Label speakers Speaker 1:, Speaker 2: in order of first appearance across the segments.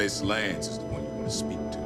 Speaker 1: Miss Lance is the one you want to speak to.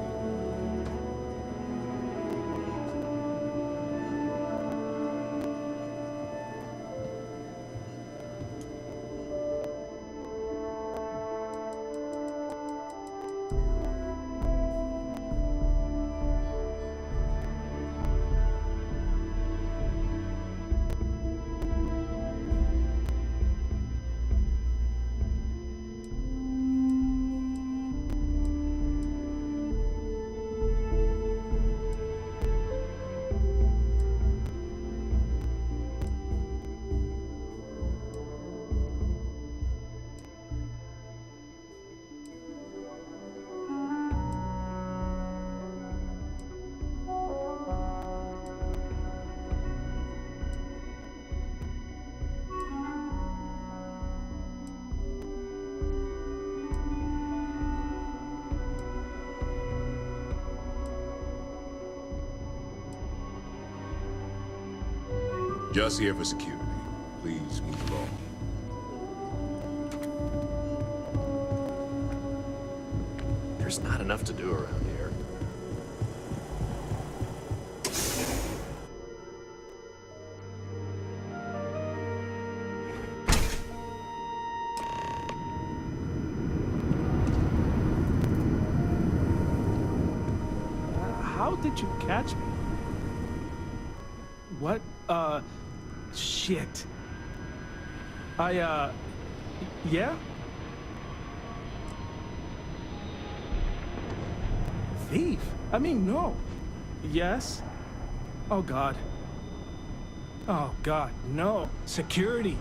Speaker 1: Just here for security. Please move along.
Speaker 2: There's not enough to do around here.
Speaker 3: How did you catch me? What? Shit. Yeah? Thief? I mean, no. Yes? Oh, God. Oh, God, no. Security.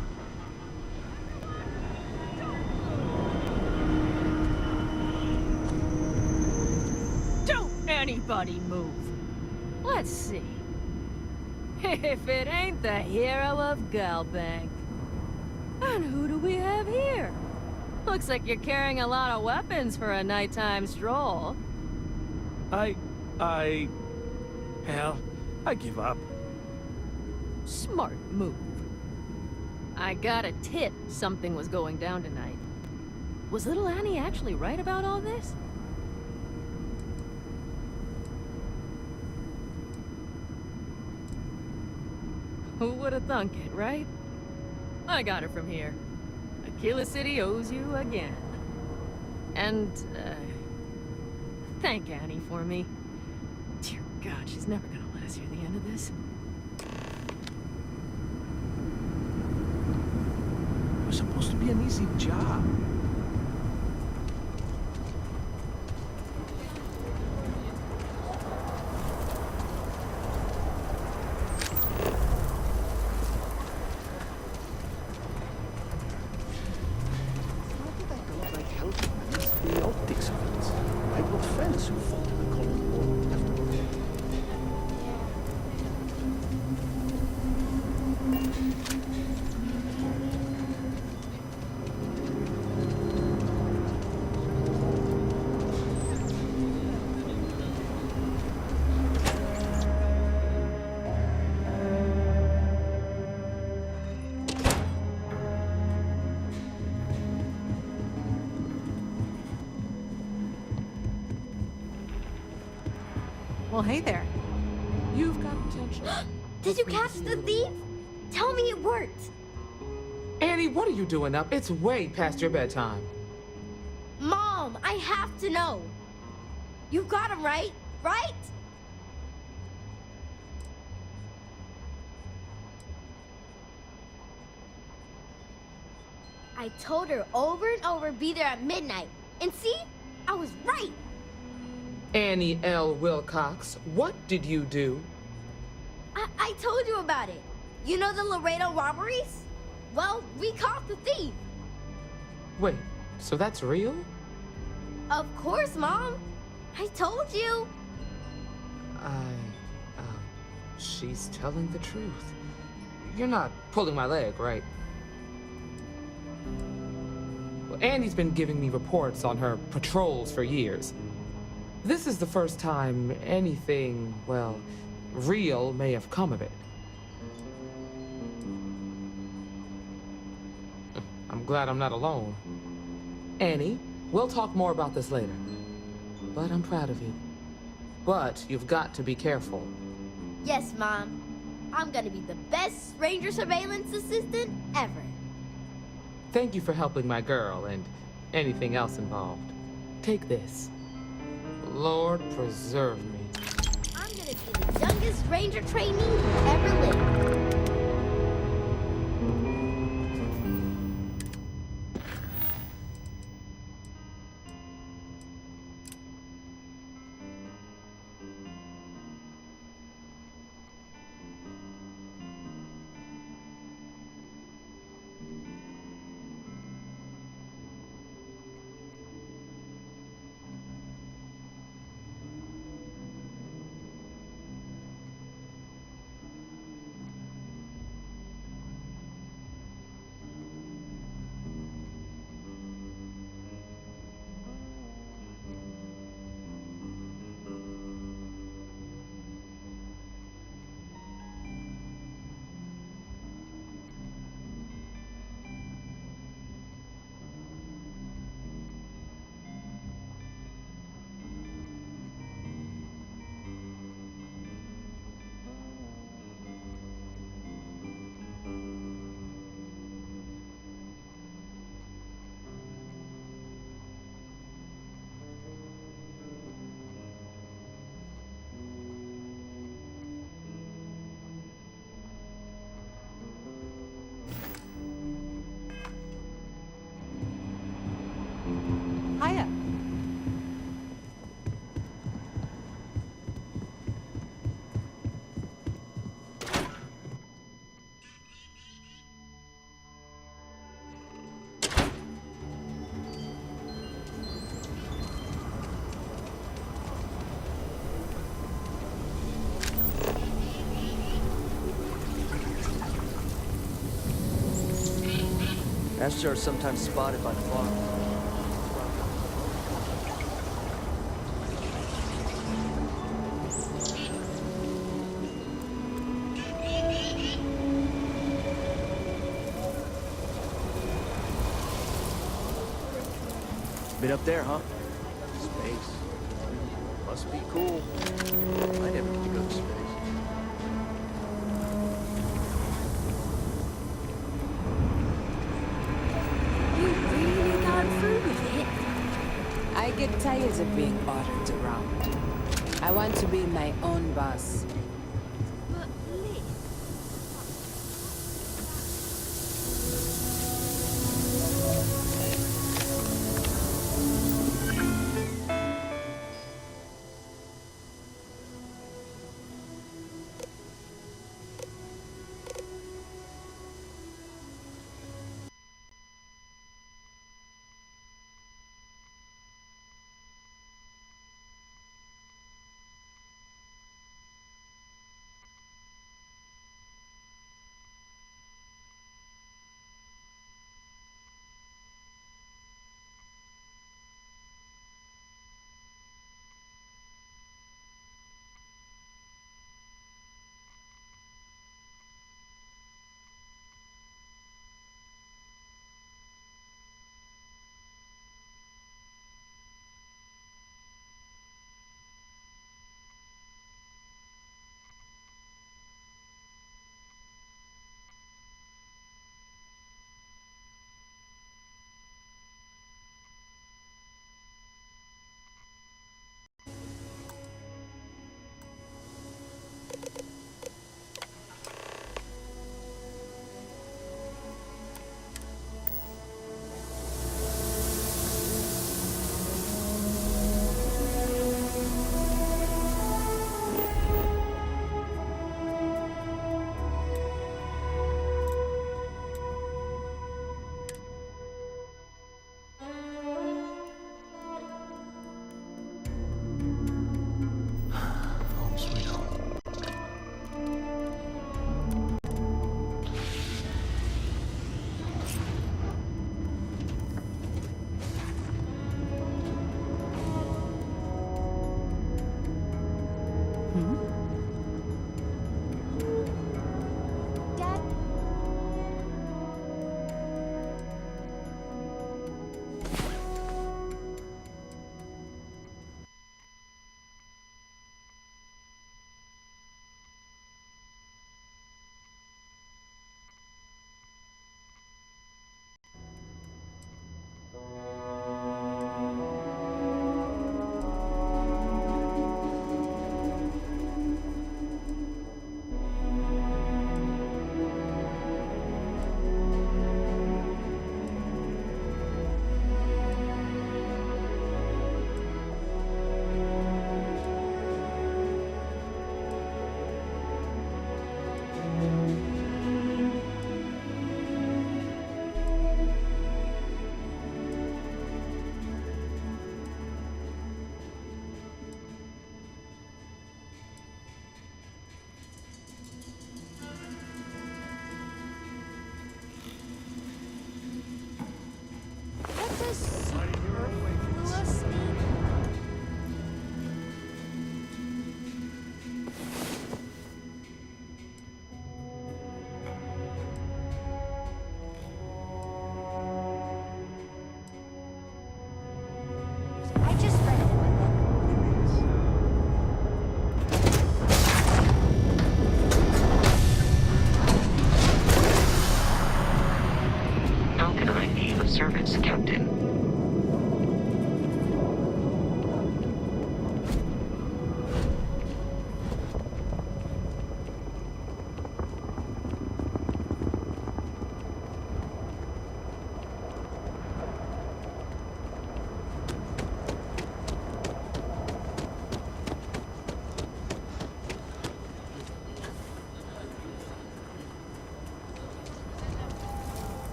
Speaker 4: Don't anybody move. Let's see. If it ain't the hero of Galbank. And who do we have here? Looks like you're carrying a lot of weapons for a nighttime stroll.
Speaker 3: Hell, I give up.
Speaker 4: Smart move. I got a tip something was going down tonight. Was little Annie actually right about all this? Who would have thunk it, right? I got it from here. Aquila City owes you again. And, thank Annie for me. Dear God, she's never gonna let us hear the end of this.
Speaker 3: It was supposed to be an easy job.
Speaker 5: Well, hey there. You've got potential.
Speaker 6: Did you catch the thief? Tell me it worked.
Speaker 7: Annie, what are you doing up? It's way past your bedtime.
Speaker 6: Mom, I have to know. You got him right? Right? I told her over and over be there at midnight. And see? I was right.
Speaker 7: Annie L. Wilcox, what did you do?
Speaker 6: I told you about it. You know the Laredo robberies? Well, we caught the thief.
Speaker 7: Wait, so that's real?
Speaker 6: Of course, Mom. I told you.
Speaker 7: She's telling the truth. You're not pulling my leg, right? Well, Annie's been giving me reports on her patrols for years. This is the first time anything, well, real may have come of it. I'm glad I'm not alone. Annie, We'll talk more about this later. But I'm proud of you. But you've got to be careful.
Speaker 6: Yes, Mom. I'm gonna be the best ranger surveillance assistant ever.
Speaker 7: Thank you for helping my girl and anything else involved. Take this. Lord preserve me.
Speaker 6: I'm gonna be the youngest ranger trainee who ever lived.
Speaker 5: Hiya.
Speaker 8: Astro are sometimes spotted by the farm. Been up there, huh?
Speaker 2: Space. Must be cool. I never get to go to space.
Speaker 4: You really got through with it?
Speaker 9: I get tired of being ordered around. I want to be my own boss.
Speaker 4: But Liz...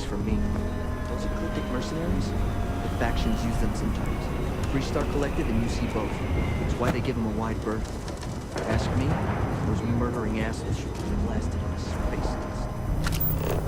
Speaker 8: from me. Those eclectic mercenaries? The factions use them sometimes. Freestar Collective and UC both. It's why they give them a wide berth. Ask me, those murdering assholes should be blasted on a space test.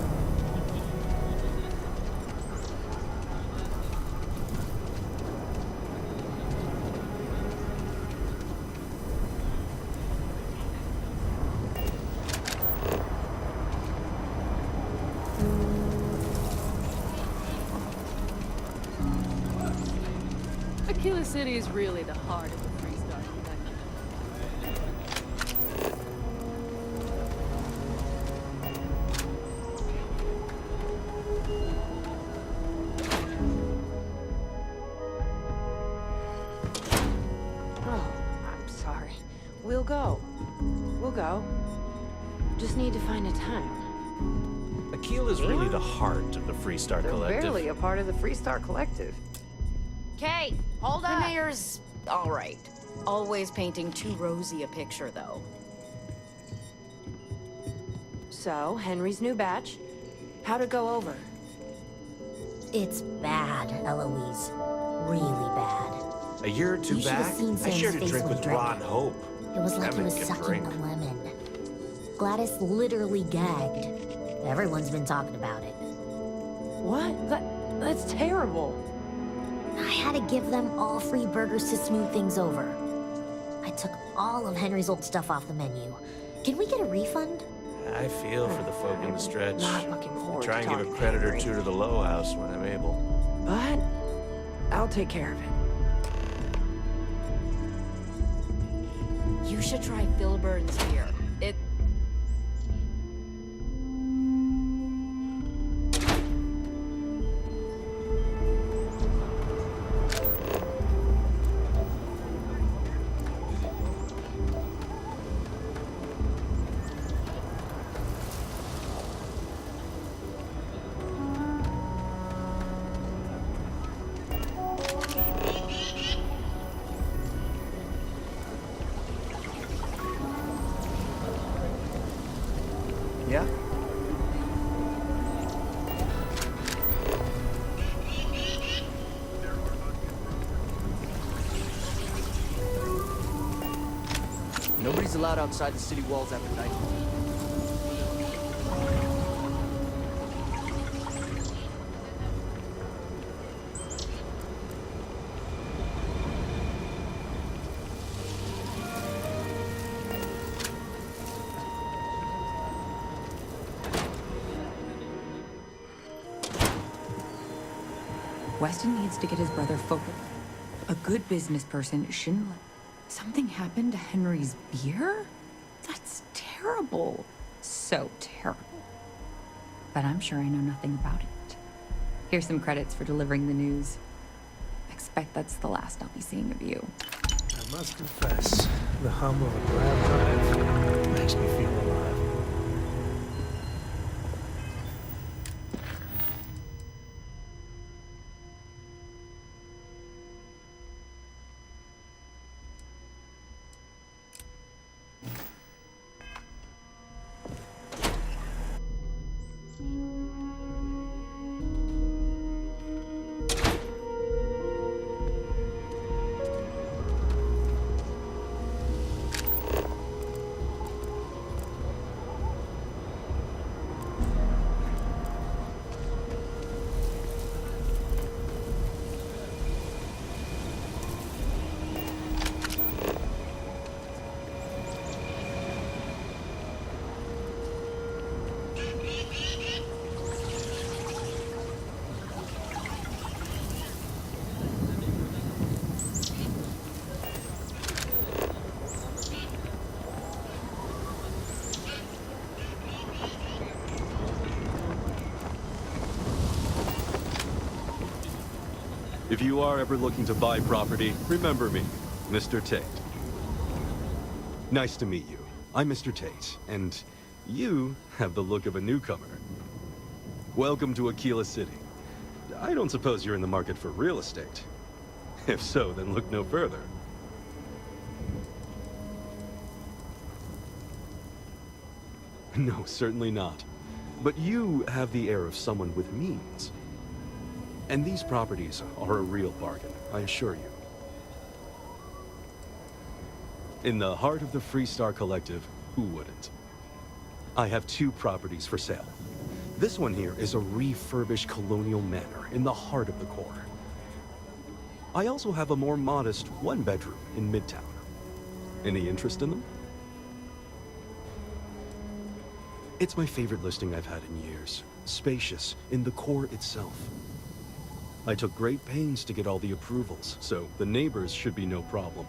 Speaker 4: Aquila City is really the heart of the Freestar Collective.
Speaker 9: Oh, I'm sorry. We'll go. We'll go. Just need to find a time.
Speaker 2: Aquila's really the heart of the Freestar
Speaker 9: They're
Speaker 2: Collective.
Speaker 9: barely a part of the Freestar Collective.
Speaker 4: Kay, hold on. The mayor's all right. Always painting too rosy a picture, though.
Speaker 9: So, Henry's new batch. How'd it go over?
Speaker 6: It's bad, Eloise. Really bad.
Speaker 2: A year or two
Speaker 6: You should have
Speaker 2: back,
Speaker 6: seen
Speaker 2: I
Speaker 6: Sam's
Speaker 2: shared a
Speaker 6: face
Speaker 2: drink
Speaker 6: when
Speaker 2: with
Speaker 6: he drank
Speaker 2: Ron
Speaker 6: it.
Speaker 2: Hope.
Speaker 6: It was like he
Speaker 2: That
Speaker 6: was
Speaker 2: man can
Speaker 6: sucking
Speaker 2: drink.
Speaker 6: a lemon. Gladys literally gagged. Everyone's been talking about it.
Speaker 9: What? That's terrible.
Speaker 6: I had to give them all free burgers to smooth things over. I took all of Henry's old stuff off the menu. Can we get a refund?
Speaker 2: I feel for the folk in the stretch.
Speaker 9: Not looking forward
Speaker 2: Try
Speaker 9: to
Speaker 2: and give
Speaker 9: talking
Speaker 2: a
Speaker 9: to
Speaker 2: credit or
Speaker 9: Henry.
Speaker 2: two to the Low House when I'm able.
Speaker 9: But I'll take care of it.
Speaker 4: You should try Filburn's beer. It...
Speaker 8: Yeah? Nobody's allowed outside the city walls after nightfall.
Speaker 10: Weston needs to get his brother focused. A good business person shouldn't let something happen to Henry's beer? That's terrible. So terrible. But I'm sure I know nothing about it. Here's some credits for delivering the news. Expect that's the last I'll be seeing of you.
Speaker 3: I must confess, the hum of a grab hive makes me feel alive.
Speaker 11: If you are ever looking to buy property, remember me, Mr. Tate. Nice to meet you. I'm Mr. Tate, and you have the look of a newcomer. Welcome to Aquila City. I don't suppose you're in the market for real estate. If so, then look no further. No, certainly not. But you have the air of someone with means. And these properties are a real bargain, I assure you. In the heart of the Freestar Collective, who wouldn't? I have 2 properties for sale. This one here is a refurbished colonial manor in the heart of the core. I also have a more modest 1-bedroom in Midtown. Any interest in them? It's my favorite listing I've had in years. Spacious in the core itself. I took great pains to get all the approvals, so the neighbors should be no problem.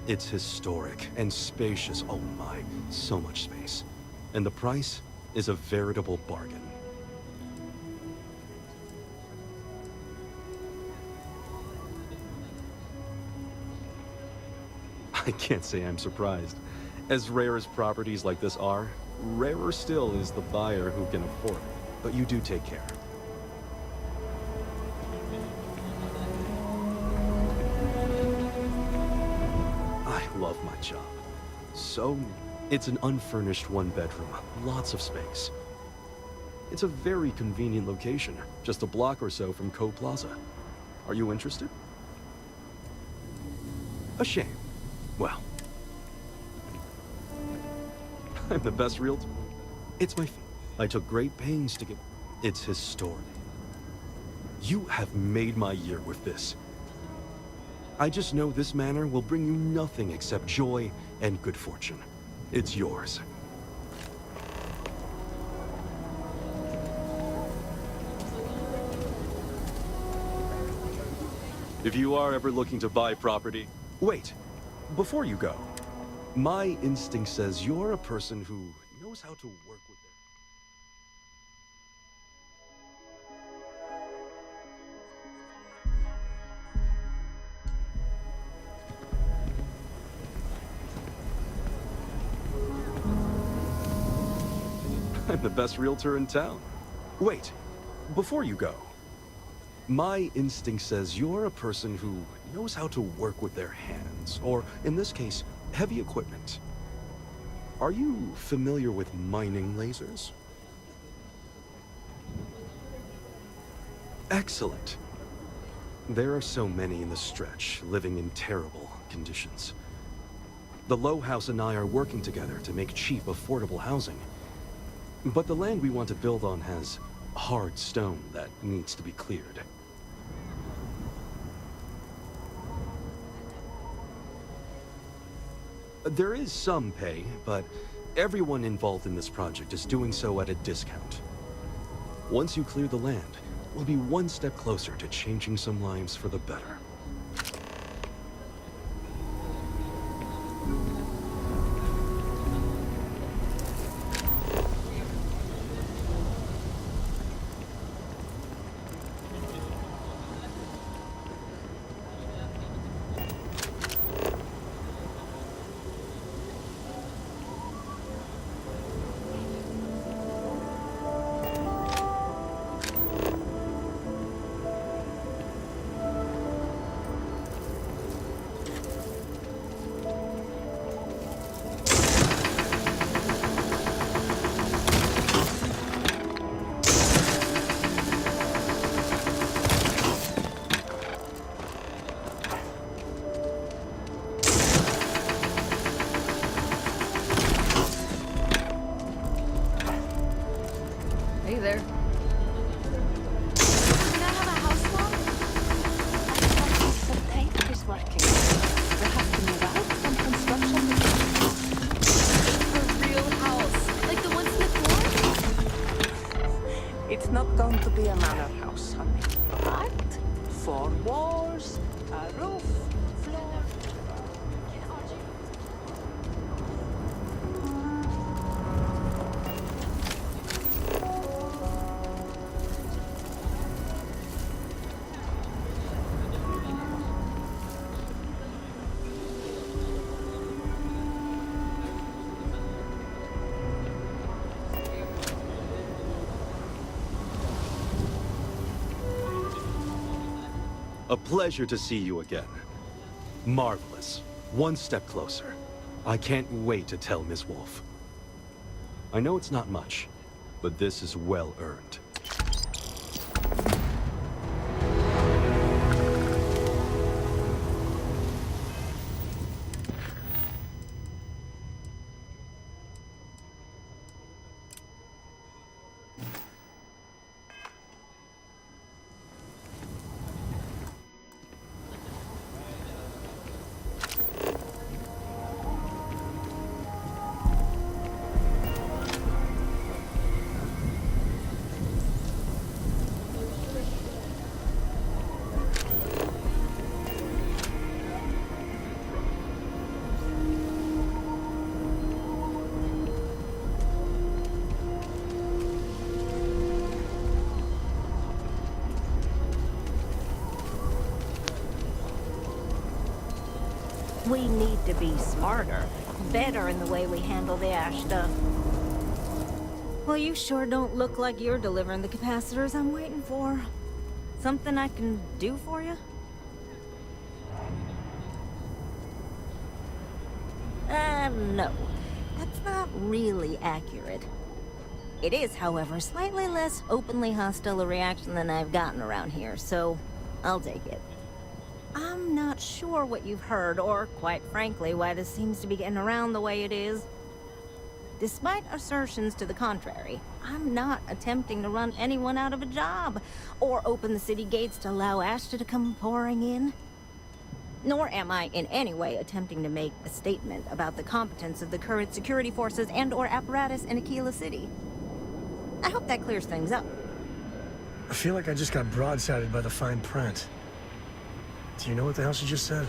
Speaker 11: It's historic and spacious, oh my, so much space. And the price is a veritable bargain. I can't say I'm surprised. As rare as properties like this are, rarer still is the buyer who can afford it. But you do take care. I love my job. So, it's an unfurnished 1-bedroom, lots of space. It's a very convenient location, just a block or so from Co Plaza. Are you interested? A shame. Well, I'm the best realtor. It's my fee. I took great pains to get... It's historic. You have made my year with this. I just know this manor will bring you nothing except joy and good fortune. It's yours. If you are ever looking to buy property... Wait, before you go, my instinct says you're a person who knows how to work with their... I'm the best realtor in town. Wait, before you go, my instinct says you're a person who knows how to work with their hands, or in this case, heavy equipment. Are you familiar with mining lasers? Excellent. There are so many in the stretch, living in terrible conditions. The Low House and I are working together to make cheap, affordable housing. But the land we want to build on has hard stone that needs to be cleared. There is some pay, but everyone involved in this project is doing so at a discount. Once you clear the land, we'll be one step closer to changing some lives for the better.
Speaker 4: Hey there.
Speaker 5: Can I have a house phone?
Speaker 9: The tape is working. We'll have to move out from construction.
Speaker 5: A real house, like the ones in the core?
Speaker 9: It's not going to be a manor house, honey. But 4 walls, a roof, floor.
Speaker 11: A pleasure to see you again. Marvelous. One step closer. I can't wait to tell Miss Wolf. I know it's not much, but this is well earned.
Speaker 12: We need to be smarter, better in the way we handle the ash stuff. Well, you sure don't look like you're delivering the capacitors I'm waiting for. Something I can do for you? No. That's not really accurate. It is, however, slightly less openly hostile a reaction than I've gotten around here, so I'll take it. I'm not sure what you've heard, or, quite frankly, why this seems to be getting around the way it is. Despite assertions to the contrary, I'm not attempting to run anyone out of a job, or open the city gates to allow Ashta to come pouring in. Nor am I in any way attempting to make a statement about the competence of the current security forces and/or apparatus in Aquila City. I hope that clears things up.
Speaker 3: I feel like I just got broadsided by the fine print. Do you know what the hell she just said?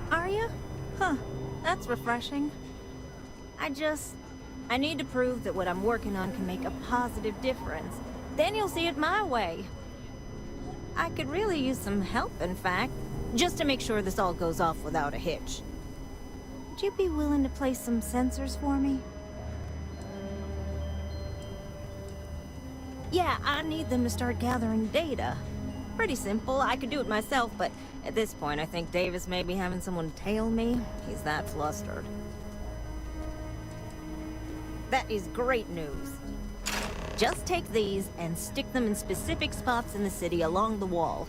Speaker 12: Are you? Huh. That's refreshing. I need to prove that what I'm working on can make a positive difference. Then you'll see it my way. I could really use some help, in fact, just to make sure this all goes off without a hitch. Would you be willing to place some sensors for me? Yeah, I need them to start gathering data. Pretty simple. I could do it myself, but at this point, I think Davis may be having someone tail me. He's that flustered. That is great news. Just take these and stick them in specific spots in the city along the wall.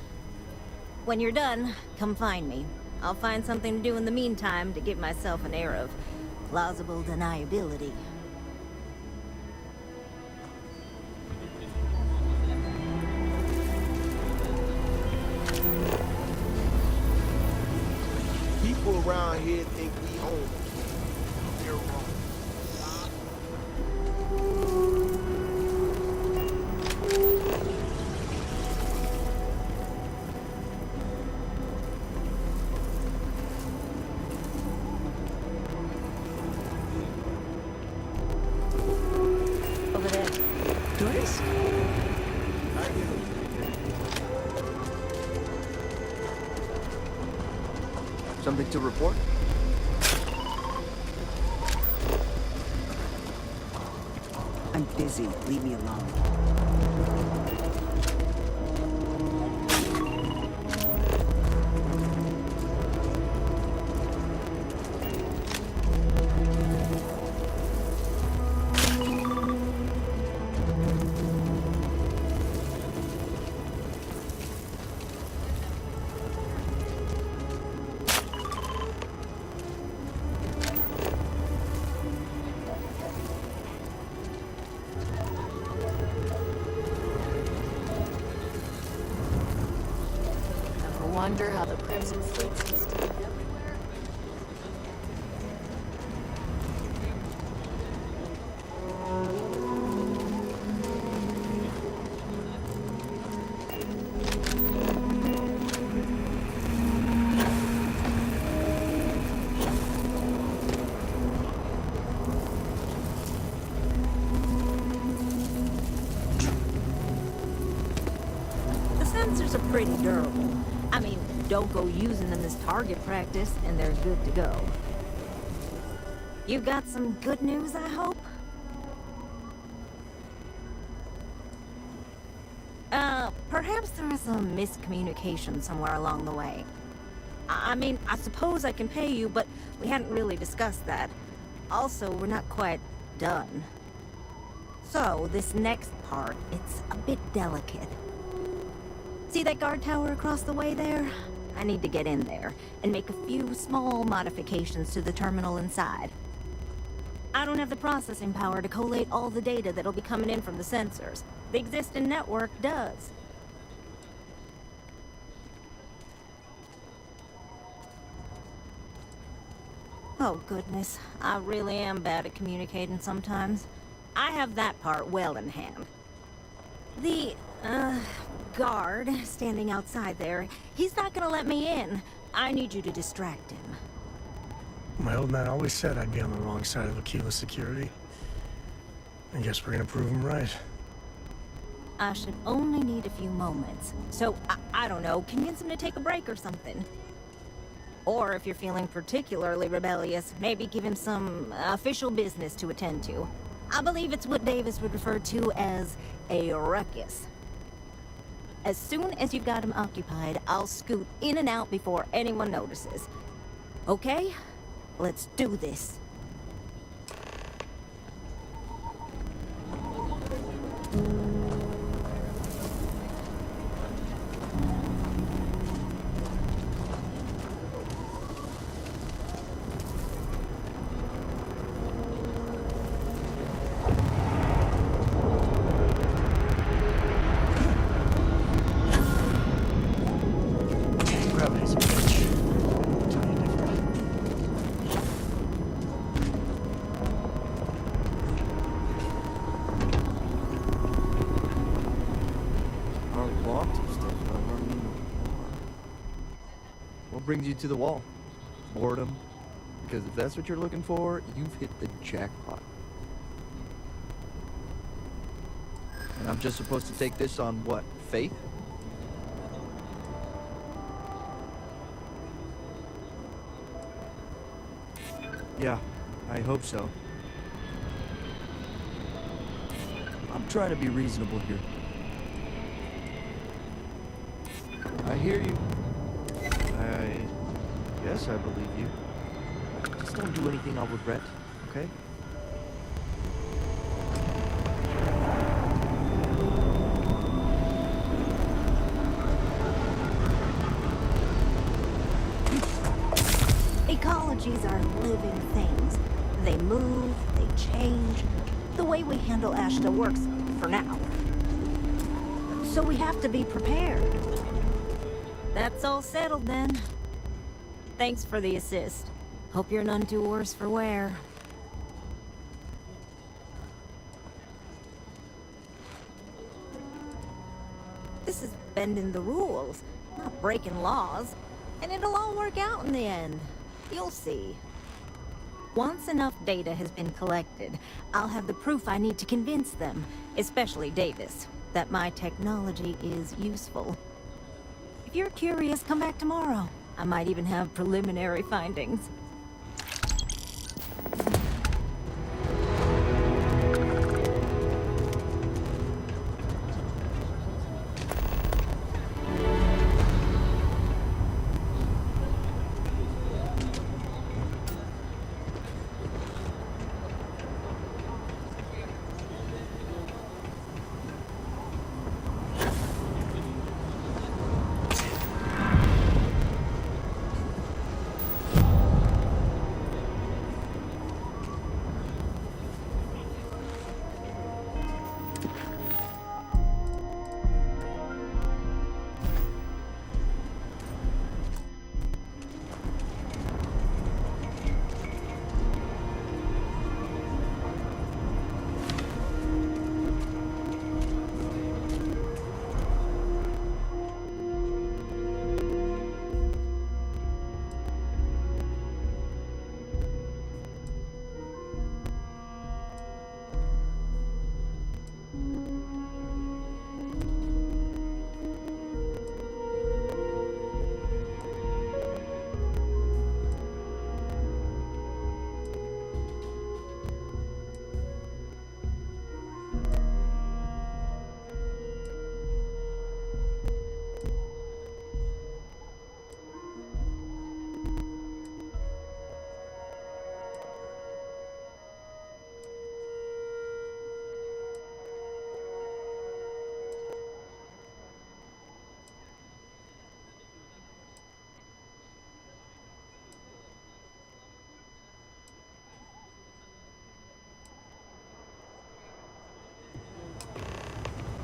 Speaker 12: When you're done, come find me. I'll find something to do in the meantime to give myself an air of plausible deniability.
Speaker 13: People around here think we own them. They're wrong.
Speaker 12: Over there.
Speaker 3: Tourist?
Speaker 8: Something to report?
Speaker 14: I'm busy. Leave me alone.
Speaker 4: Wonder how the Crimson Fleet seems to be everywhere.
Speaker 12: The sensors are pretty durable. I mean, don't go using them as target practice, and they're good to go. You got some good news, I hope? Perhaps there is a miscommunication somewhere along the way. I mean, I suppose I can pay you, but we hadn't really discussed that. Also, we're not quite done. So, this next part, it's a bit delicate. See that guard tower across the way there? I need to get in there and make a few small modifications to the terminal inside. I don't have the processing power to collate all the data that'll be coming in from the sensors. The existing network does. Oh goodness, I really am bad at communicating sometimes. I have that part well in hand. The, guard standing outside there, he's not gonna let me in. I need you to distract him.
Speaker 3: My old man always said I'd be on the wrong side of Aquila security. I guess we're gonna prove him right.
Speaker 12: I should only need a few moments. So, I don't know, convince him to take a break or something. Or if you're feeling particularly rebellious, maybe give him some official business to attend to. I believe it's what Davis would refer to as a ruckus. As soon as you've got him occupied, I'll scoot in and out before anyone notices. Okay? Let's do this.
Speaker 3: Gravity's a bitch. Tell you different.
Speaker 8: Our locked stuff's not running anymore. What brings you to the wall? Boredom? Because if that's what you're looking for, you've hit the jackpot. And I'm just supposed to take this on what? Faith? Yeah, I hope so. I'm trying to be reasonable here. I hear you. Yes, I believe you. Just don't do anything I'll regret, okay?
Speaker 12: Ecologies are living things. They move, they change. The way we handle Ashta works for now. So we have to be prepared. That's all settled then. Thanks for the assist. Hope you're none too worse for wear. This is bending the rules, not breaking laws. And it'll all work out in the end. You'll see. Once enough data has been collected, I'll have the proof I need to convince them, especially Davis, that my technology is useful. If you're curious, come back tomorrow. I might even have preliminary findings.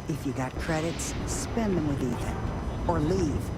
Speaker 14: If you got credits, spend them with Ethan. Or leave.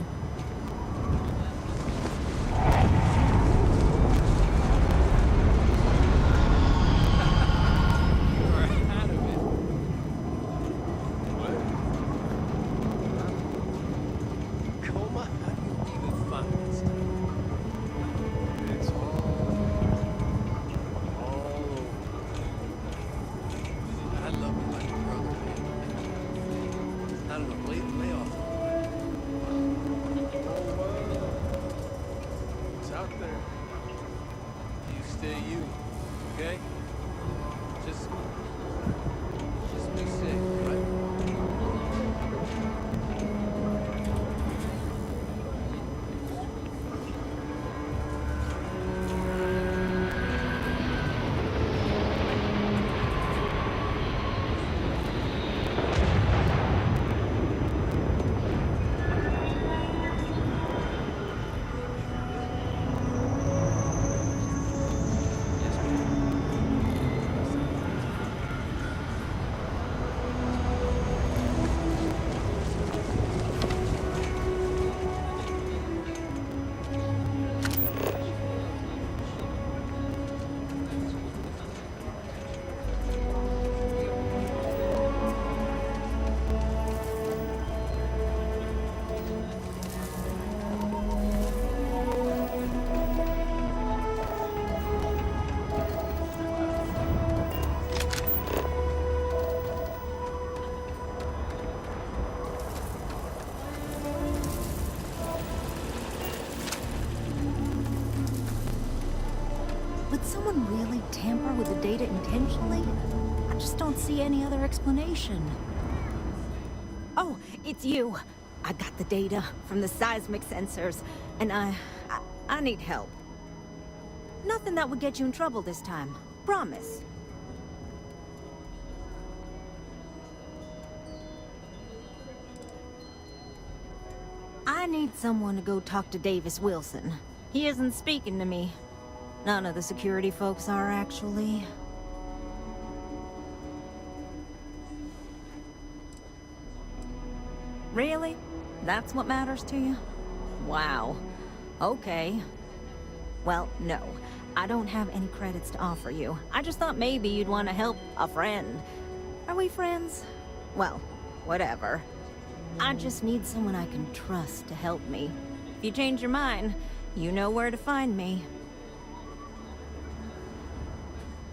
Speaker 12: Would someone really tamper with the data intentionally? I just don't see any other explanation. Oh, it's you. I got the data from the seismic sensors, and I need help. Nothing that would get you in trouble this time. Promise. I need someone to go talk to Davis Wilson. He isn't speaking to me. None of the security folks are, actually. Really? That's what matters to you? Wow. Okay. Well, no. I don't have any credits to offer you. I just thought maybe you'd want to help a friend. Are we friends? Well, whatever. I just need someone I can trust to help me. If you change your mind, you know where to find me.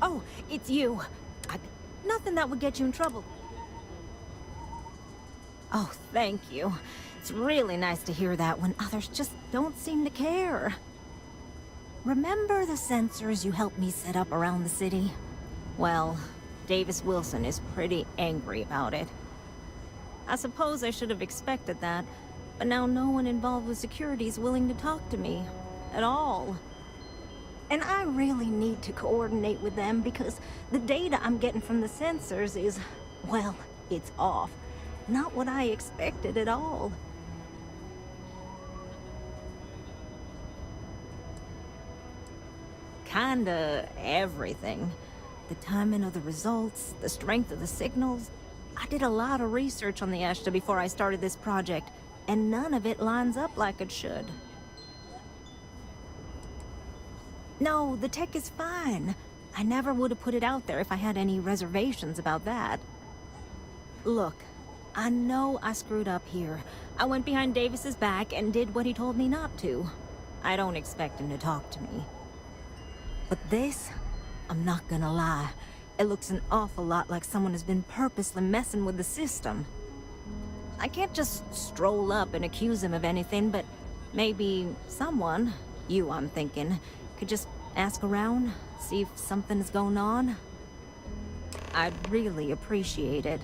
Speaker 12: Oh, it's you. Nothing that would get you in trouble. Oh, thank you. It's really nice to hear that when others just don't seem to care. Remember the sensors you helped me set up around the city? Well, Davis Wilson is pretty angry about it. I suppose I should have expected that, but now no one involved with security is willing to talk to me. At all. And I really need to coordinate with them because the data I'm getting from the sensors is, well, it's off. Not what I expected at all. Kinda everything. The timing of the results, the strength of the signals. I did a lot of research on the Ashta before I started this project, and none of it lines up like it should. No, the tech is fine. I never would have put it out there if I had any reservations about that. Look, I know I screwed up here. I went behind Davis's back and did what he told me not to. I don't expect him to talk to me. But this, I'm not gonna lie, it looks an awful lot like someone has been purposely messing with the system. I can't just stroll up and accuse him of anything, but maybe someone, you I'm thinking, could just ask around, see if something's going on. I'd really appreciate it.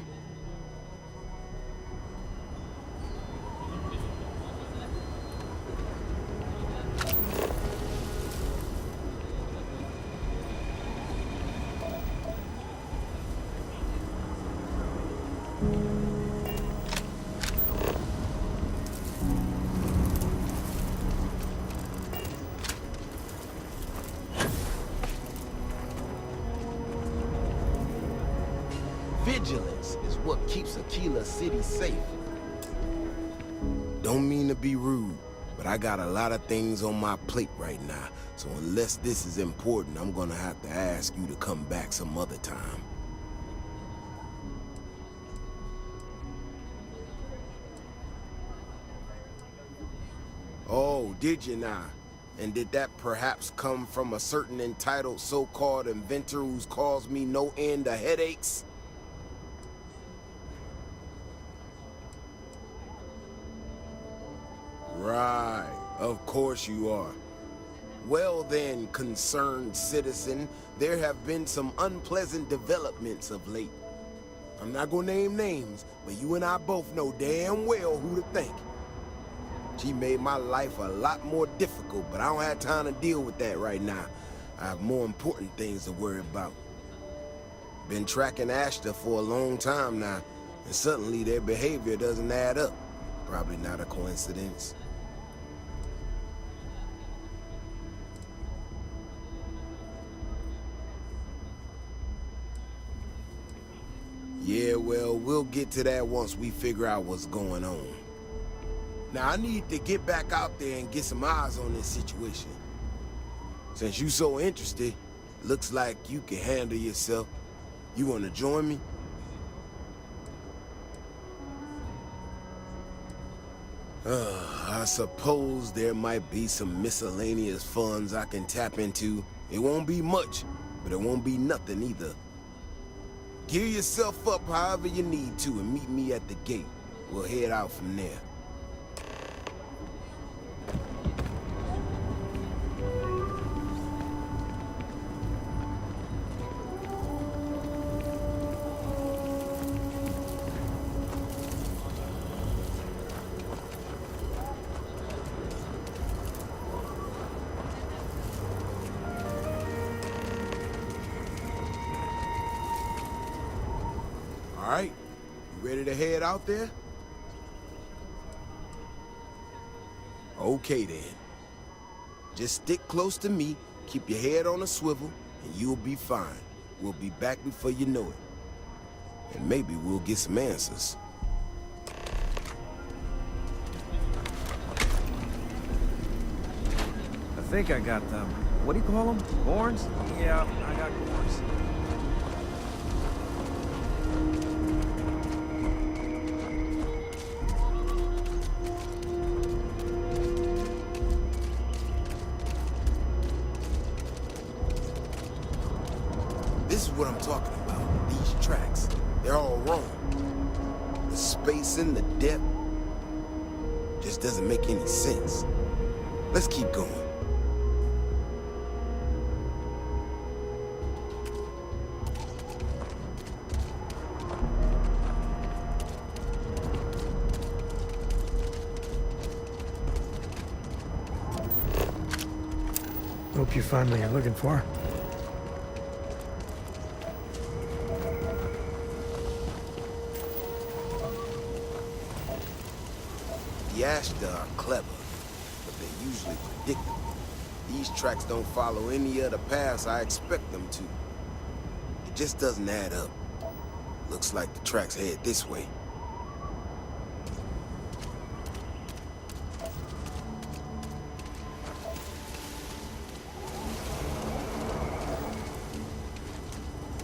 Speaker 13: Vigilance is what keeps Aquila City safe. Don't mean to be rude, but I got a lot of things on my plate right now, so unless this is important, I'm gonna have to ask you to come back some other time. Oh, did you now? And did that perhaps come from a certain entitled so-called inventor who's caused me no end of headaches? Right, of course you are. Well then, concerned citizen, there have been some unpleasant developments of late. I'm not gonna name names, but you and I both know damn well who to thank. She made my life a lot more difficult, but I don't have time to deal with that right now. I have more important things to worry about. Been tracking Ashton for a long time now, and suddenly their behavior doesn't add up. Probably not a coincidence. Yeah, well, we'll get to that once we figure out what's going on. Now, I need to get back out there and get some eyes on this situation. Since you so interested, looks like you can handle yourself. You want to join me? I suppose there might be some miscellaneous funds I can tap into. It won't be much, but it won't be nothing either. Gear yourself up however you need to and meet me at the gate. We'll head out from there. All right, you ready to head out there? Okay then. Just stick close to me, keep your head on a swivel, and you'll be fine. We'll be back before you know it. And maybe we'll get some answers.
Speaker 2: I think I got them. What do you call them? Horns? Yeah, I got horns.
Speaker 13: This is what I'm talking about. These tracks. They're all wrong. The spacing, the depth, just doesn't make any sense. Let's keep going.
Speaker 3: Hope you find what you're looking for.
Speaker 13: The Ashta are clever, but they're usually predictable. These tracks don't follow any other paths I expect them to. It just doesn't add up. Looks like the tracks head this way.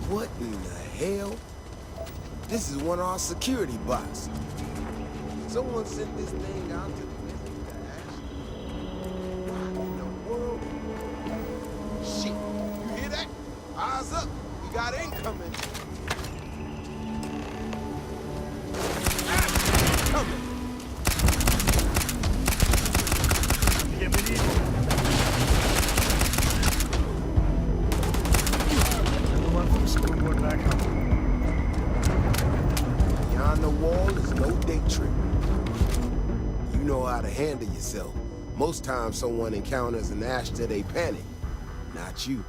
Speaker 13: What in the hell? This is one of our security bots. Someone sent this thing out to the Ashton. What in the world? Shit, you hear that? Eyes up, we got incoming. Ah, coming.
Speaker 3: Everyone from scoreboard back home.
Speaker 13: Beyond the wall is no day trip. You know how to handle yourself. Most times someone encounters an Ashta, they panic. Not you.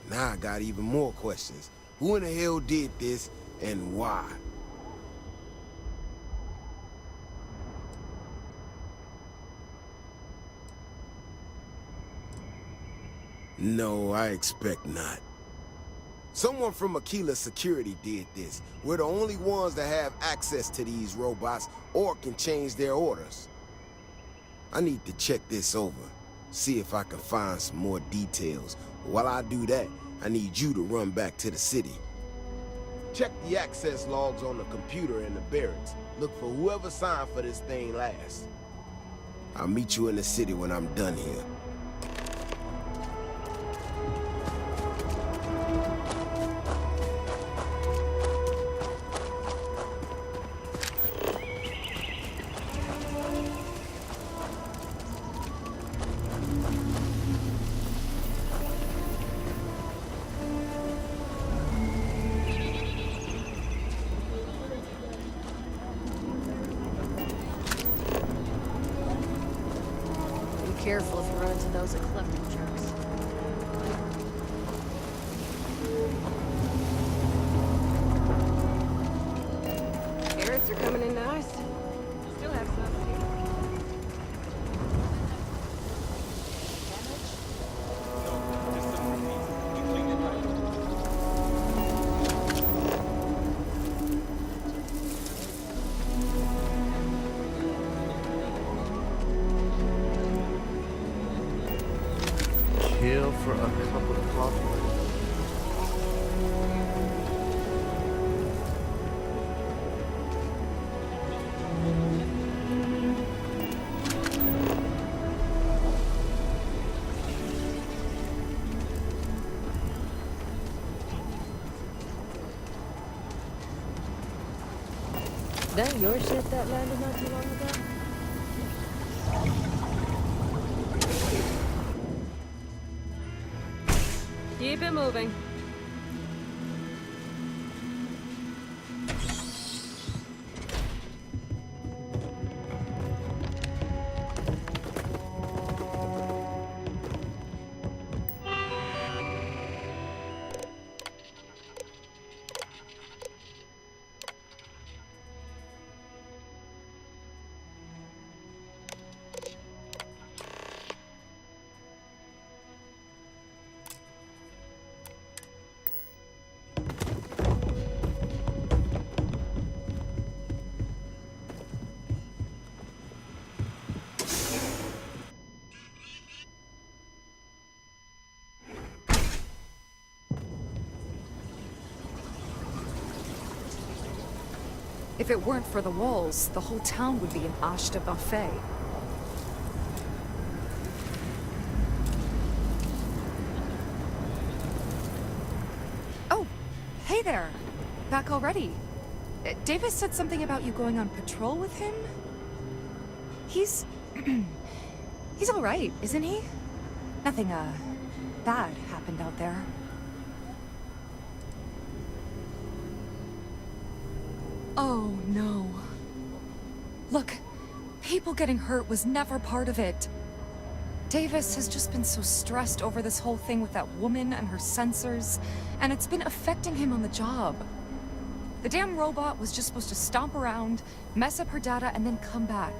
Speaker 13: Now I got even more questions. Who in the hell did this, and why? No, I expect not. Someone from Aquila Security did this. We're the only ones that have access to these robots or can change their orders. I need to check this over, see if I can find some more details. While I do that, I need you to run back to the city. Check the access logs on the computer in the barracks. Look for whoever signed for this thing last. I'll meet you in the city when I'm done here.
Speaker 9: Be careful if you run into those eclectic jerks. Carrots are coming in nice. Still have some here.
Speaker 2: Kill for a cup of coffee.
Speaker 4: That your ship that landed not too long ago? Keep it moving.
Speaker 10: If it weren't for the walls, the whole town would be an Ashta buffet. Oh, hey there. Back already. Davis said something about you going on patrol with him? He's... he's all right, isn't he? Nothing, bad happened out there. Oh, no. Look, people getting hurt was never part of it. Davis has just been so stressed over this whole thing with that woman and her sensors, and it's been affecting him on the job. The damn robot was just supposed to stomp around, mess up her data, and then come back.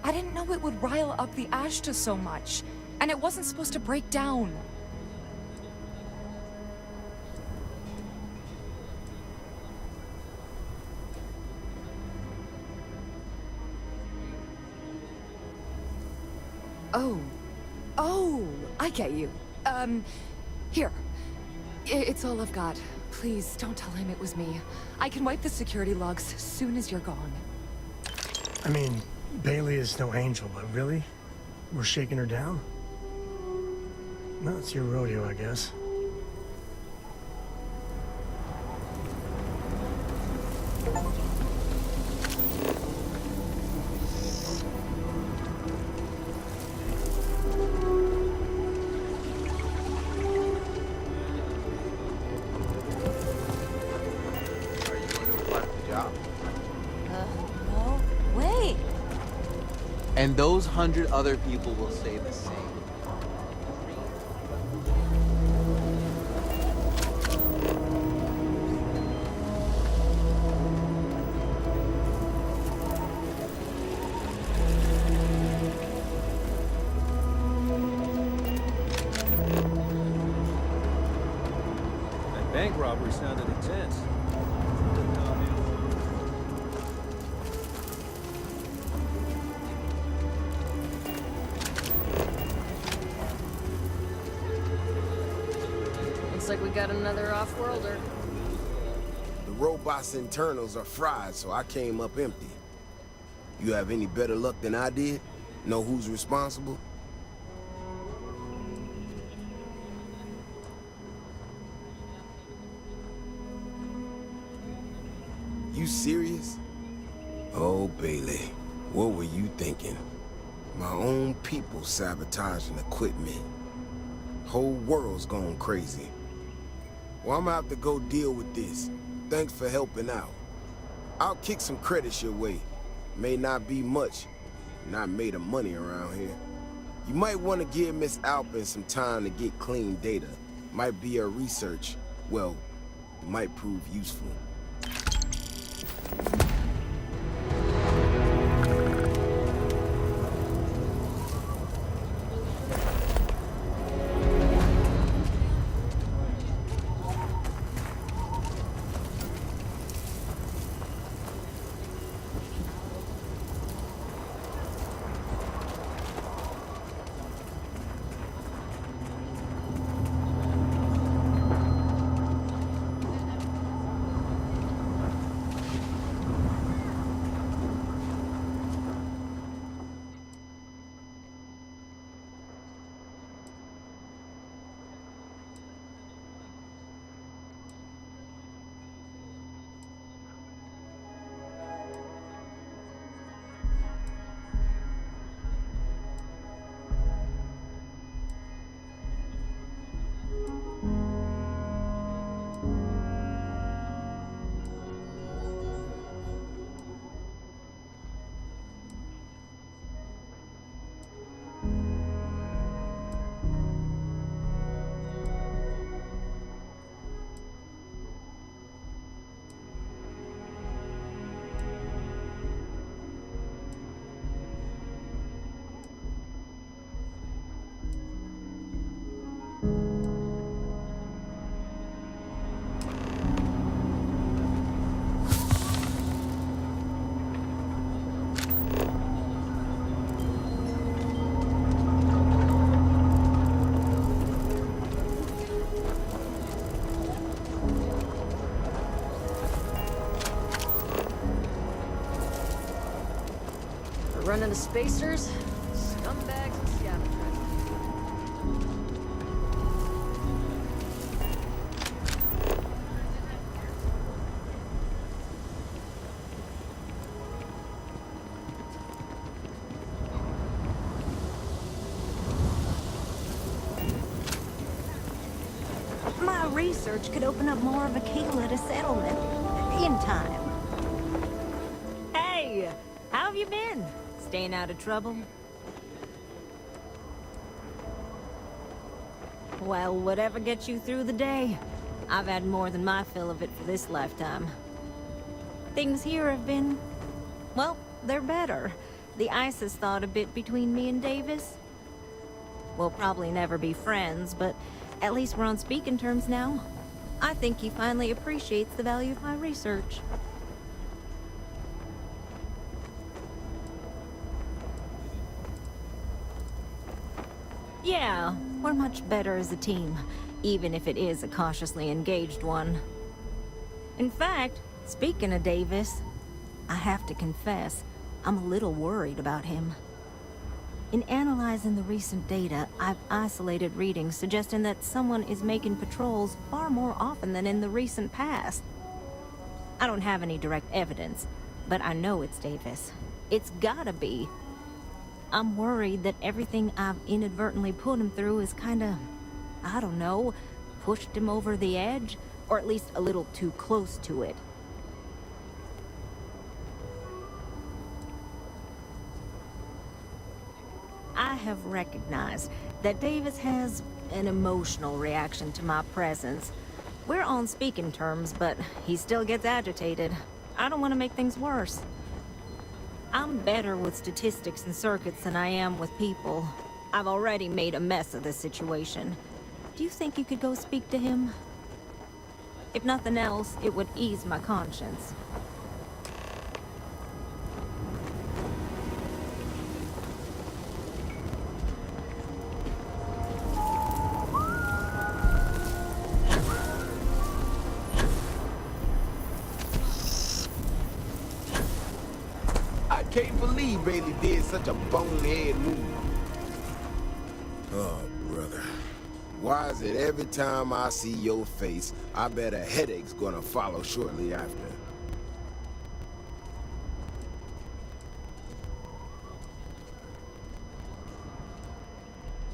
Speaker 10: I didn't know it would rile up the Ashta so much, and it wasn't supposed to break down. Oh, I get you. Here. It's all I've got. Please, don't tell him it was me. I can wipe the security logs as soon as you're gone.
Speaker 3: I mean, Bailey is no angel, but really? We're shaking her down? Well, it's your rodeo, I guess.
Speaker 12: No way.
Speaker 15: And those 100 other people will say the same.
Speaker 2: robbery sounded intense.
Speaker 4: Looks like we got another off-worlder.
Speaker 13: The robot's internals are fried, so I came up empty. You have any better luck than I did? Know who's responsible? You serious? Oh, Bailey, what were you thinking? My own people sabotaging equipment. Whole world's going crazy. Well, I'm gonna have to go deal with this. Thanks for helping out. I'll kick some credits your way. May not be much. Not made of money around here. You might want to give Miss Alpin some time to get clean data. Might be her research. Well, it might prove useful.
Speaker 4: Running the spacers, scumbags and scavengers.
Speaker 12: My research could open up more of Aquila to settlement. In time. Hey! How have you been? Staying out of trouble? Well, whatever gets you through the day. I've had more than my fill of it for this lifetime. Things here have been... well, they're better. The ice has thawed a bit between me and Davis. We'll probably never be friends, but at least we're on speaking terms now. I think he finally appreciates the value of my research. Yeah, we're much better as a team, even if it is a cautiously engaged one. In fact, speaking of Davis, I have to confess, I'm a little worried about him. In analyzing the recent data, I've isolated readings suggesting that someone is making patrols far more often than in the recent past. I don't have any direct evidence, but I know it's Davis. It's gotta be. I'm worried that everything I've inadvertently put him through is kinda, I don't know, pushed him over the edge, or at least a little too close to it. I have recognized that Davis has an emotional reaction to my presence. We're on speaking terms, but he still gets agitated. I don't want to make things worse. I'm better with statistics and circuits than I am with people. I've already made a mess of this situation. Do you think you could go speak to him? If nothing else, it would ease my conscience.
Speaker 13: I can't believe Bailey did such a bonehead move. Oh, brother. Why is it every time I see your face, I bet a headache's gonna follow shortly after?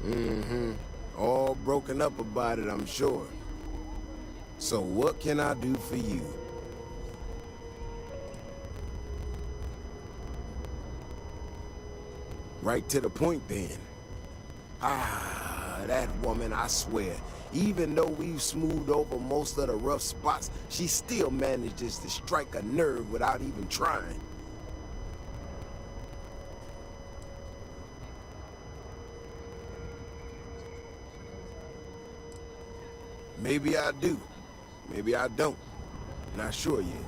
Speaker 13: Mm-hmm. All broken up about it, I'm sure. So what can I do for you? Right to the point, then. Ah, that woman, I swear. Even though we've smoothed over most of the rough spots, she still manages to strike a nerve without even trying. Maybe I do. Maybe I don't. Not sure yet.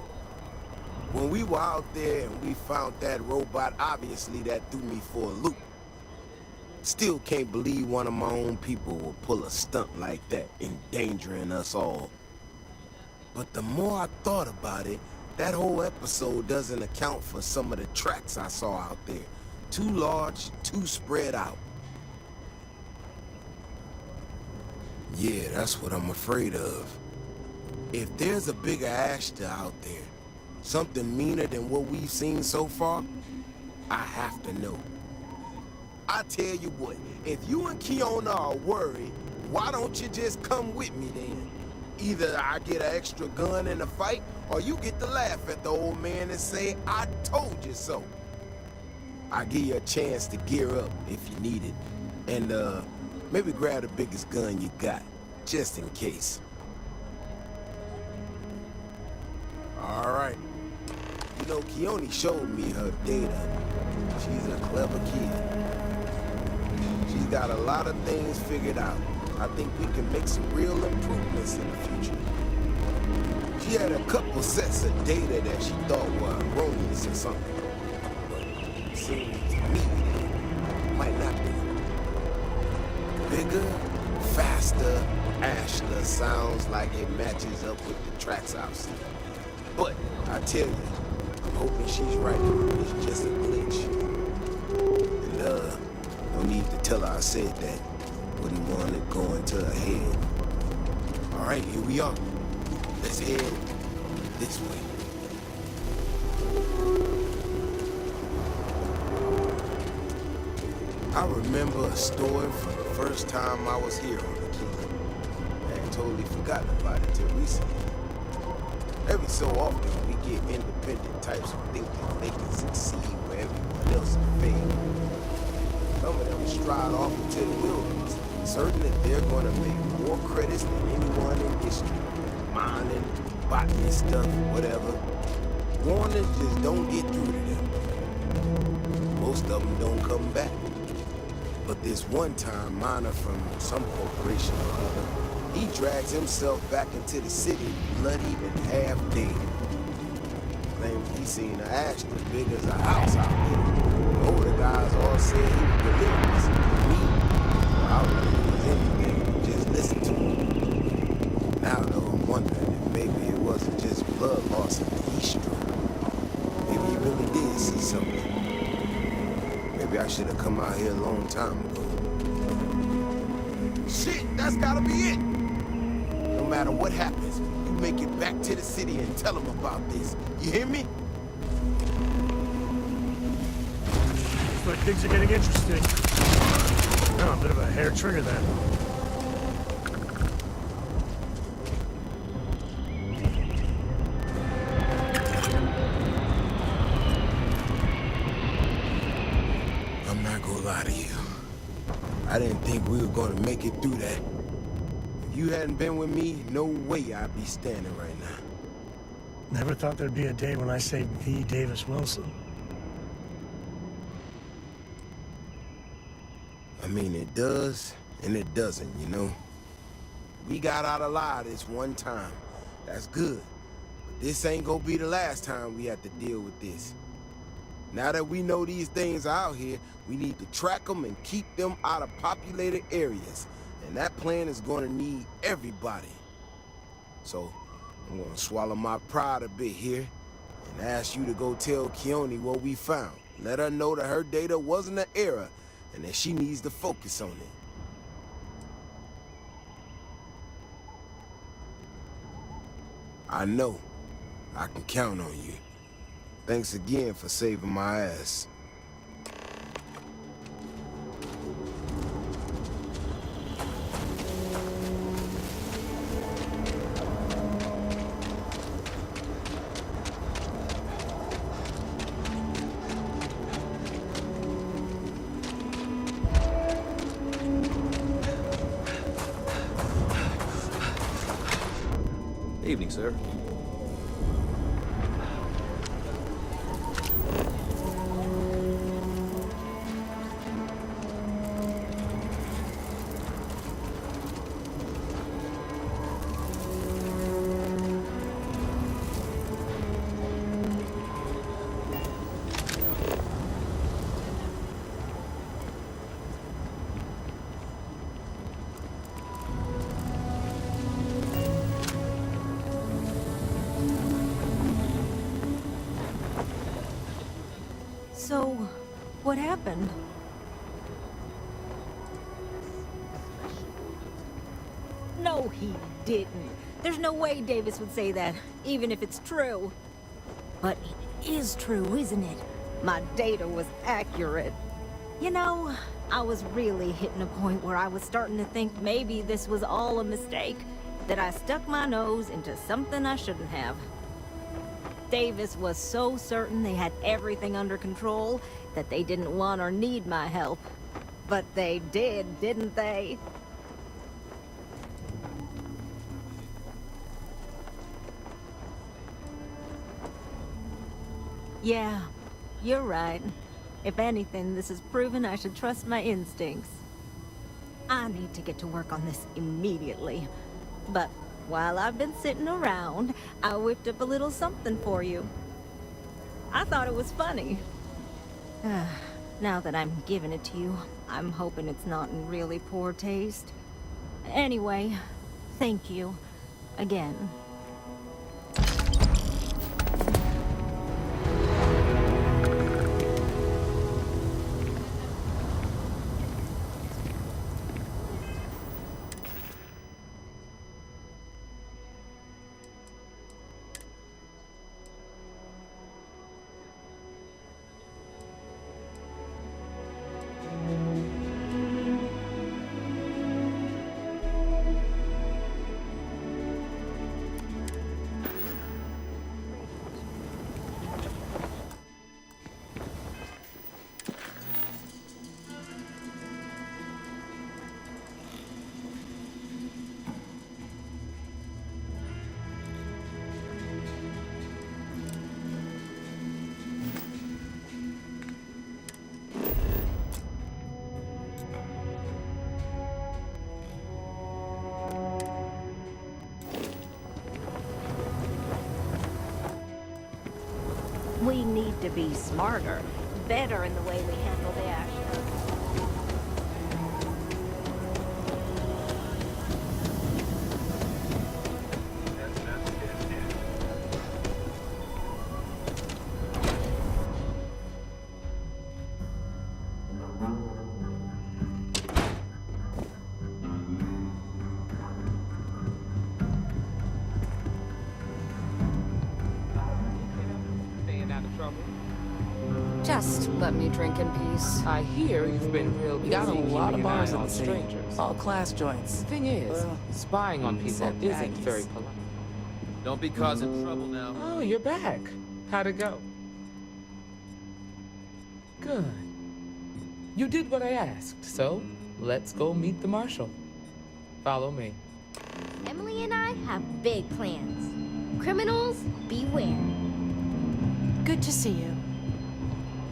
Speaker 13: When we were out there and we found that robot, obviously that threw me for a loop. Still can't believe one of my own people will pull a stunt like that, endangering us all. But the more I thought about it, that whole episode doesn't account for some of the tracks I saw out there. Too large, too spread out. Yeah, that's what I'm afraid of. If there's a bigger Ashta out there, something meaner than what we've seen so far, I have to know. I tell you what, if you and Kiona are worried, why don't you just come with me then? Either I get an extra gun in the fight, or you get to laugh at the old man and say, I told you so. I give you a chance to gear up if you need it. And, maybe grab the biggest gun you got, just in case. All right. You know, Keone showed me her data. She's a clever kid. She's got a lot of things figured out. I think we can make some real improvements in the future. She had a couple sets of data that she thought were erroneous or something. But it seems to me that it might not be. Bigger, faster, Ashla sounds like it matches up with the tracks I've seen. But, I tell you, I'm hoping she's right. It's just a glitch. And, no need to tell her I said that. Wouldn't want it going to her head. All right, here we are. Let's head this way. I remember a story from the first time I was here on the key. I had totally forgotten about it till recently. Every so often, we get independent types who think that they can succeed where everyone else can fail. Some of them stride off into the wilderness, certain that they're going to make more credits than anyone in history. Mining, botany stuff, whatever. Warnings just don't get through to them. Most of them don't come back. But this one-time miner from some corporation or other, he drags himself back into the city bloody and half dead. Claims he seen an ash as big as a house out there. The older guys all said he was delirious. Me, I don't was anything, just listen to him. Now though, I'm wondering if maybe it wasn't just blood loss in the heat stroke. Maybe he really did see something. Maybe I should have come out here a long time ago. Shit, that's gotta be it! No matter what happens, you make it back to the city and tell them about this. You hear me?
Speaker 3: Looks like things are getting interesting. Oh, a bit of a hair trigger then.
Speaker 13: I'm not gonna lie to you. I didn't think we were gonna make it through that. If you hadn't been with me, no way I'd be standing right now.
Speaker 3: Never thought there'd be a day when I saved the Davis Wilson.
Speaker 13: I mean, it does, and it doesn't, you know? We got out alive this one time, That's good. But this ain't gonna be the last time we have to deal with this. Now that we know these things are out here, we need to track them and keep them out of populated areas. And that plan is gonna need everybody. So, I'm gonna swallow my pride a bit here and ask you to go tell Keone what we found. Let her know that her data wasn't an error and that she needs to focus on it. I know. I can count on you. Thanks again for saving my ass.
Speaker 2: Evening, sir.
Speaker 12: So, what happened? No, he didn't. There's no way Davis would say that, even if it's true. But it is true, isn't it? My data was accurate. You know, I was really hitting a point where I was starting to think maybe this was all a mistake, that I stuck my nose into something I shouldn't have. Davis was so certain they had everything under control that they didn't want or need my help. But they did, didn't they? Yeah, you're right. If anything, this has proven I should trust my instincts. I need to get to work on this immediately. But while I've been sitting around, I whipped up a little something for you. I thought it was funny. Now that I'm giving it to you, I'm hoping it's not in really poor taste. Anyway, thank you. Again. We need to be smarter, better in the way we handle the action.
Speaker 4: Just let me drink in peace.
Speaker 7: I hear you've been real busy.
Speaker 16: We got a lot
Speaker 7: keeping
Speaker 16: of
Speaker 7: an
Speaker 16: bars
Speaker 7: eye
Speaker 16: in
Speaker 7: on
Speaker 16: the city.
Speaker 7: strangers.
Speaker 16: All class joints.
Speaker 7: The thing is,
Speaker 16: Well,
Speaker 7: spying on people
Speaker 16: except
Speaker 7: isn't
Speaker 16: Maggie's.
Speaker 7: very polite.
Speaker 15: Don't be causing trouble now.
Speaker 7: Oh, you're back. How'd it go? Good. You did what I asked, so let's go meet the marshal. Follow me.
Speaker 6: Emily and I have big plans. Criminals, beware.
Speaker 14: Good to see you.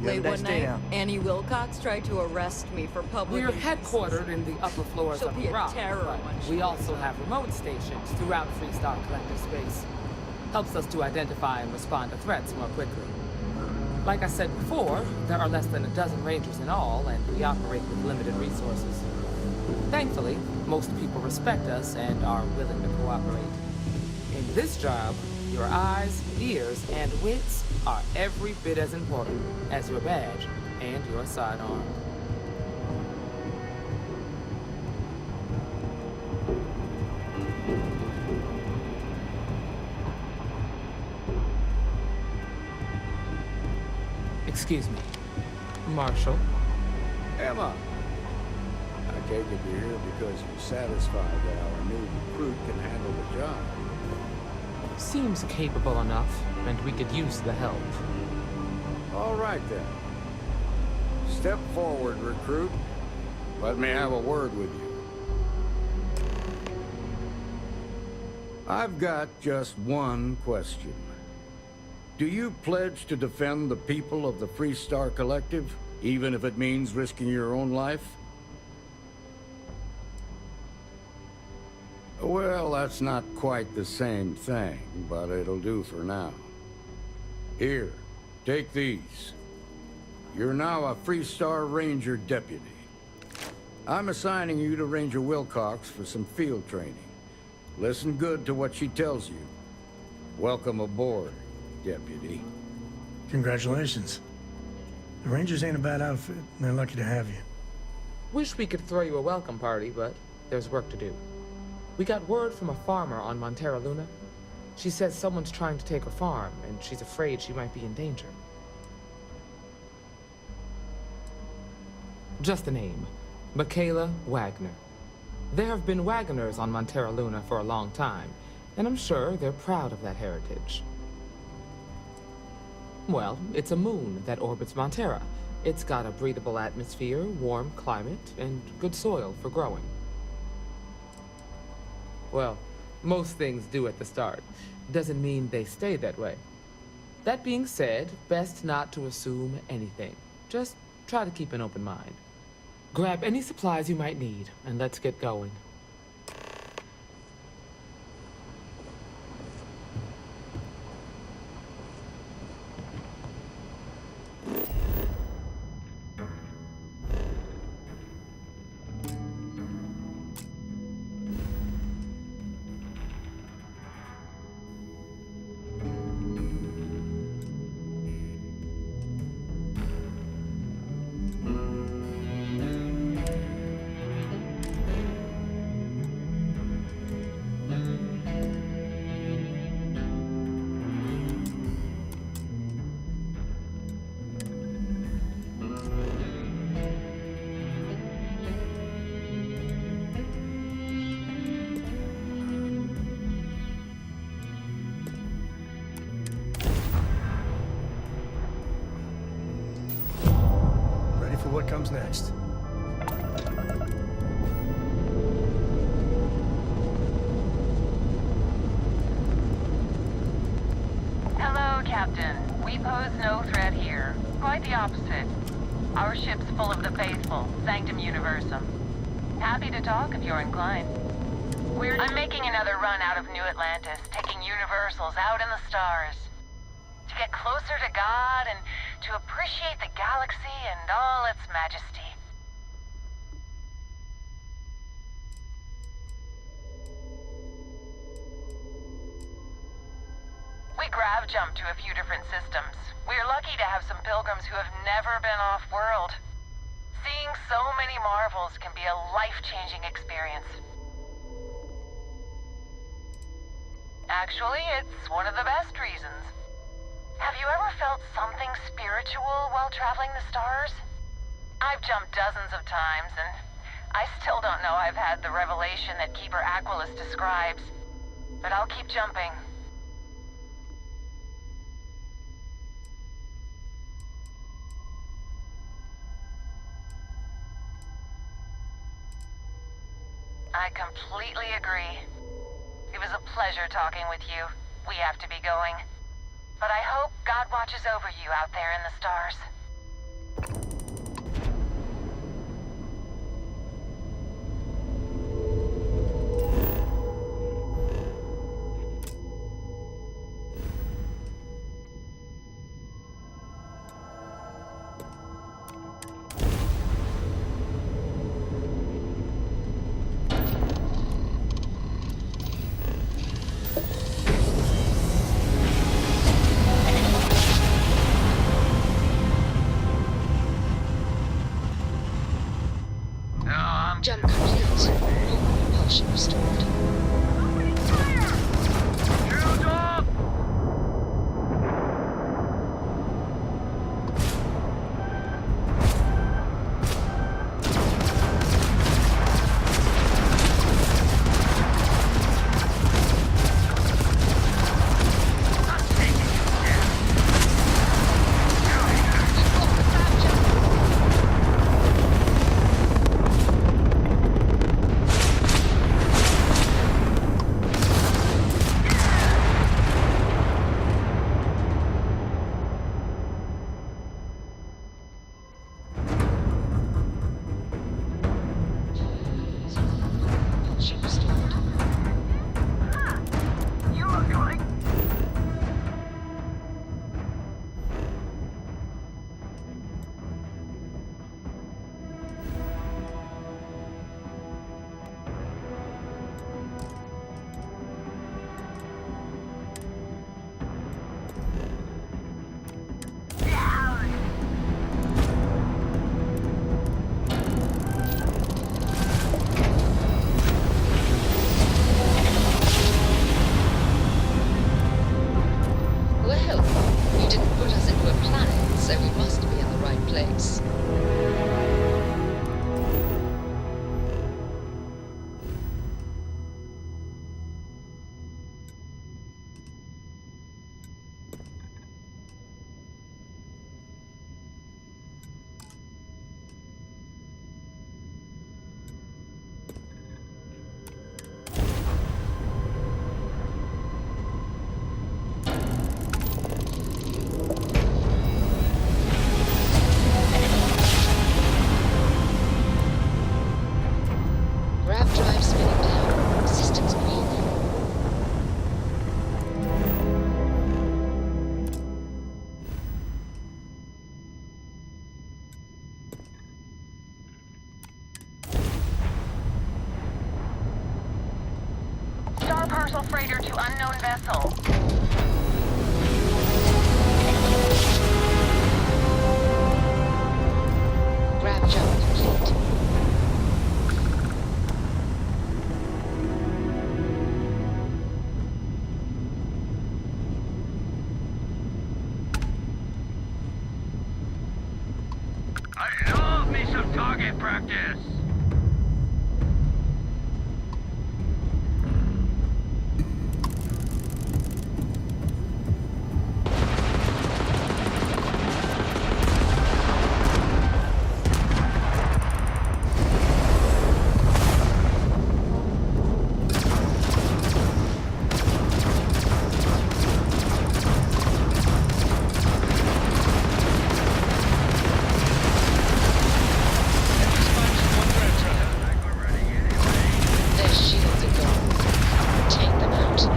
Speaker 2: Late
Speaker 9: Nice
Speaker 2: one
Speaker 9: day
Speaker 2: night,
Speaker 9: now.
Speaker 2: Annie Wilcox tried to arrest me for public
Speaker 7: We're
Speaker 2: indecency.
Speaker 7: headquartered in the upper floors
Speaker 2: She'll
Speaker 7: of
Speaker 2: be
Speaker 7: the
Speaker 2: a
Speaker 7: rock,
Speaker 2: terror
Speaker 7: but
Speaker 2: when she
Speaker 7: we
Speaker 2: wakes
Speaker 7: also have remote stations throughout Freestar Collective space. Helps us to identify and respond to threats more quickly. Like I said before, there are less than a dozen rangers in all, and we operate with limited resources. Thankfully, most people respect us and are willing to cooperate. In this job, your eyes, ears, and wits are every bit as important as your badge and your sidearm. Excuse me. Marshall?
Speaker 16: Emma! I take it you're here because you're satisfied that our new recruit can handle the job.
Speaker 7: Seems capable enough, and we could use the help.
Speaker 16: All right, then. Step forward, recruit. Let me have a word with you. I've got just one question. Do you pledge to defend the people of the Freestar Collective, even if it means risking your own life? Well, that's not quite the same thing, but it'll do for now. Here, take these. You're now a Freestar Ranger deputy. I'm assigning you to Ranger Wilcox for some field training. Listen good to what she tells you. Welcome aboard, deputy.
Speaker 3: Congratulations. The Rangers ain't a bad outfit, and they're lucky to have you.
Speaker 7: Wish we could throw you a welcome party, but there's work to do. We got word from a farmer on Montera Luna. She says someone's trying to take her farm, and she's afraid she might be in danger. Just a name. Michaela Wagner. There have been Wagoners on Montera Luna for a long time, and I'm sure they're proud of that heritage. Well, it's a moon that orbits Montera. It's got a breathable atmosphere, warm climate, and good soil for growing. Well, most things do at the start. Doesn't mean they stay that way. That being said, best not to assume anything. Just try to keep an open mind. Grab any supplies you might need, and let's get going.
Speaker 3: Ready for what comes next.
Speaker 17: Hello, Captain. We pose no threat here. Quite the opposite. Our ship's full of the faithful, Sanctum Universum. Happy to talk if you're inclined. I'm making another run out of New Atlantis, taking Universals out in the stars. To get closer to God and to appreciate the galaxy and all its majesty. We grav-jumped to a few different systems. We're lucky to have some pilgrims who have never been off-world. Seeing so many marvels can be a life-changing experience. Actually, it's one of the best reasons. Have you ever felt something spiritual while traveling the stars? I've jumped dozens of times, and I still don't know I've had the revelation that Keeper Aquilus describes. But I'll keep jumping. I completely agree. It was a pleasure talking with you. We have to be going. But I hope God watches over you out there in the stars.
Speaker 18: didn't put us into a planet, so we must be in the right place. Grab drive spinning down. Systems green.
Speaker 17: Star parcel freighter to unknown vessel.
Speaker 18: Grab jump complete.
Speaker 19: I love me some target practice.
Speaker 18: Their shields are gone. Take them out.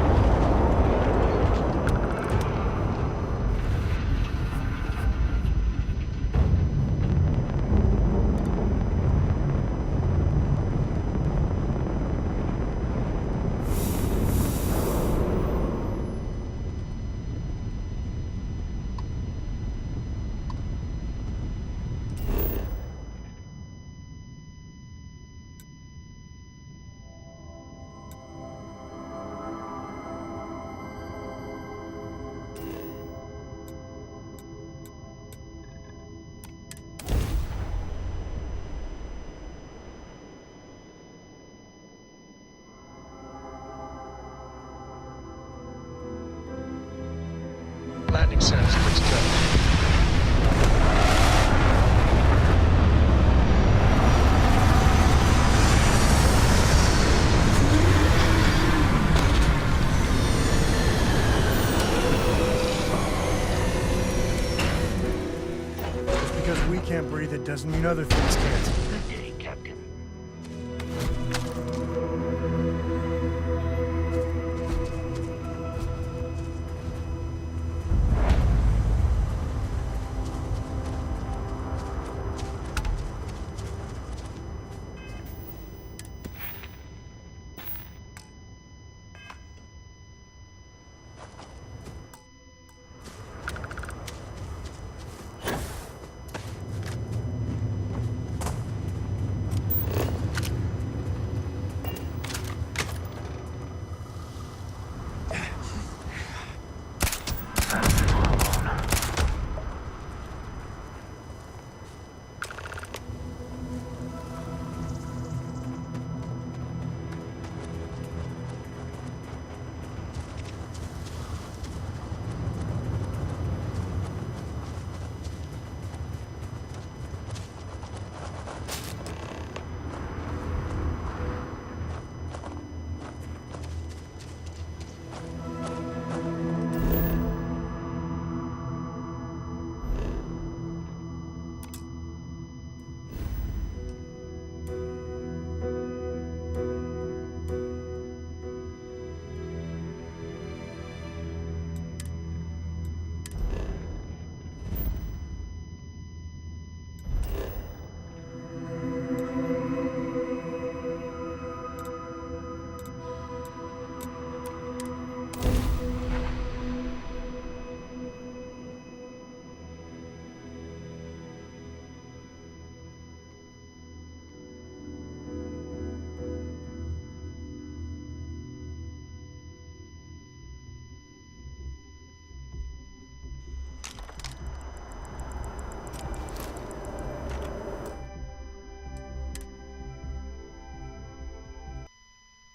Speaker 19: Landing service looks good.
Speaker 3: Just because we can't breathe, it doesn't mean other things can't.